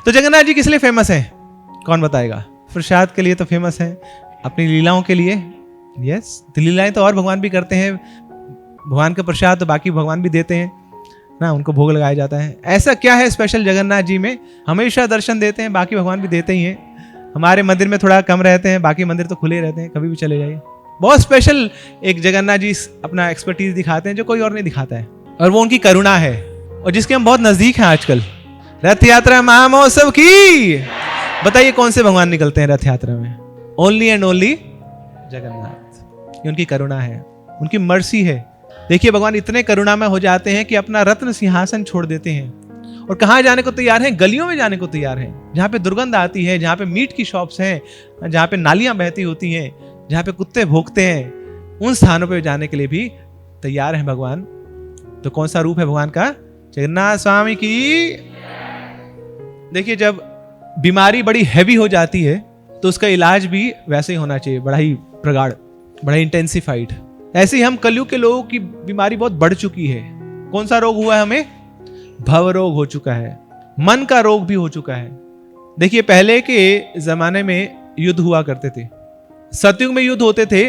तो जगन्नाथ जी किस लिए फेमस है, कौन बताएगा? प्रसाद के लिए तो फेमस है, अपनी लीलाओं के लिए। यस, तो लीलाएं तो और भगवान भी करते हैं, भगवान का प्रसाद तो बाकी भगवान भी देते हैं ना, उनको भोग लगाया जाता है। ऐसा क्या है स्पेशल जगन्नाथ जी में? हमेशा दर्शन देते हैं, बाकी भगवान भी देते ही हैं। हमारे मंदिर में थोड़ा कम रहते हैं, बाकी मंदिर तो खुले रहते हैं, कभी भी चले जाइए। बहुत स्पेशल एक जगन्नाथ जी अपना एक्सपर्टीज दिखाते हैं जो कोई और नहीं दिखाता है, और वो उनकी करुणा है, और जिसके हम बहुत नजदीक हैं आजकल। रथ यात्रा महामहोत्सव की, बताइए कौन से भगवान निकलते हैं रथ यात्रा में? Only and only Jagannath. ये उनकी करुणा है, उनकी मर्सी है। देखिए भगवान इतने करुणामय हो जाते हैं कि अपना रत्न सिंहासन छोड़ देते हैं और कहाँ जाने को तैयार हैं? गलियों में जाने को तैयार हैं, जहाँ पे दुर्गंध आती है, जहाँ पे मीट की शॉप्स हैं, जहाँ पे नालियां बहती होती हैं, जहाँ पे कुत्ते भौंकते हैं, उन स्थानों पे जाने के लिए भी तैयार हैं भगवान। तो कौन सा रूप है भगवान का? जगन्नाथ स्वामी की। देखिए जब बीमारी बड़ी हैवी हो जाती है तो उसका इलाज भी वैसे ही होना चाहिए, बड़ा ही प्रगाढ़, बड़ा ही इंटेंसिफाइड। ऐसे ही हम कलयुग के लोगों की बीमारी बहुत बढ़ चुकी है। कौन सा रोग हुआ है हमें? भव रोग हो चुका है, मन का रोग भी हो चुका है। देखिए पहले के जमाने में युद्ध हुआ करते थे, सतयुग में युद्ध होते थे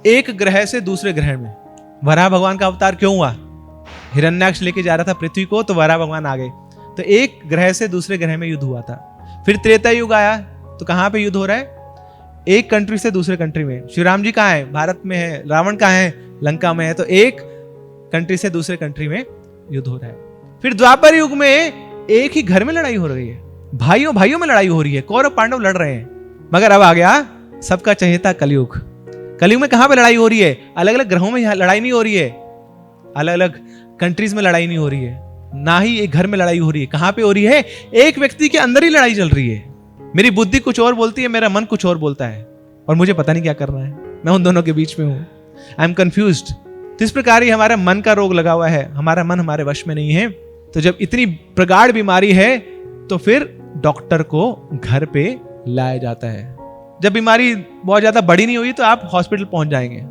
एक ग्रह से दूसरे ग्रह में। वराह भगवान का अवतार क्यों हुआ? हिरण्याक्ष लेके जा रहा था पृथ्वी को, तो वराह भगवान आ गए, तो एक ग्रह से दूसरे ग्रह में युद्ध हुआ था। फिर त्रेता युग आया, तो कहां पे युद्ध हो रहा है? एक कंट्री से दूसरे कंट्री में। श्री राम जी कहाँ है? भारत में है। रावण कहाँ है? लंका में है। तो एक कंट्री से दूसरे कंट्री में युद्ध हो रहा है। फिर द्वापर युग में एक ही घर में लड़ाई हो रही है, भाइयों भाइयों में लड़ाई हो रही है, कौरव पांडव लड़ रहे हैं। मगर अब आ गया सबका चहेता कलयुग। कलयुग में कहां पे लड़ाई हो रही है? अलग अलग ग्रहों में लड़ाई नहीं हो रही है, अलग अलग कंट्रीज में लड़ाई नहीं हो रही है, ना ही एक घर में लड़ाई हो रही है। कहां पे हो रही है? एक व्यक्ति के अंदर ही लड़ाई चल रही है। मेरी बुद्धि कुछ और बोलती है, मेरा मन कुछ और बोलता है, और मुझे पता नहीं क्या करना है। मैं उन दोनों के बीच में हूं, आई एम कंफ्यूज्ड। तो इस प्रकार ही हमारा मन का रोग लगा हुआ है, हमारा मन हमारे वश में नहीं है। तो जब इतनी प्रगाढ़ बीमारी है तो फिर डॉक्टर को घर पे लाया जाता है। जब बीमारी बहुत ज्यादा बड़ी नहीं हुई तो आप हॉस्पिटल पहुंच जाएंगे,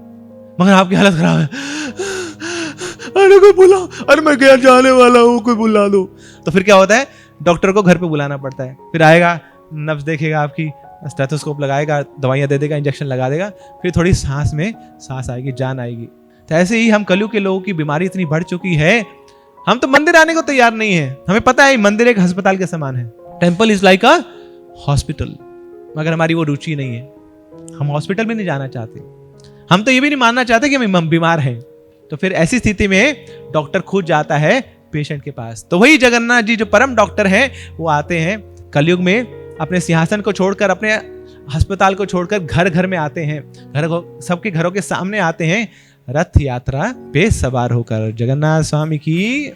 मगर आपकी हालत खराब है, अरे कोई बुलाओ, अरे मैं क्या जाने वाला हूं, कोई बुला दो। तो फिर क्या होता है? डॉक्टर को घर पे बुलाना पड़ता है। फिर आएगा, नब्ज देखेगा आपकी, स्टेथोस्कोप लगाएगा, दवाइयां दे देगा, इंजेक्शन लगा देगा, फिर थोड़ी सांस में सांस आएगी, जान आएगी। तो ऐसे ही हम कलयुग के लोगों की बीमारी इतनी बढ़ चुकी है, हम तो मंदिर आने को तैयार नहीं है। हमें पता है मंदिर एक अस्पताल के समान है, temple is like a hospital, मगर हमारी वो रुचि नहीं है। हम हॉस्पिटल में नहीं जाना चाहते, हम तो ये भी नहीं मानना चाहते कि हम बीमार हैं। तो फिर ऐसी स्थिति में डॉक्टर खुद जाता है पेशेंट के पास। तो वही जगन्नाथ जी जो परम डॉक्टर हैं, वो आते हैं कलयुग में, अपने सिंहासन को छोड़कर, अपने अस्पताल को छोड़कर घर घर में आते हैं, सबके घरों के सामने आते हैं, रथ यात्रा पे सवार होकर। जगन्नाथ स्वामी की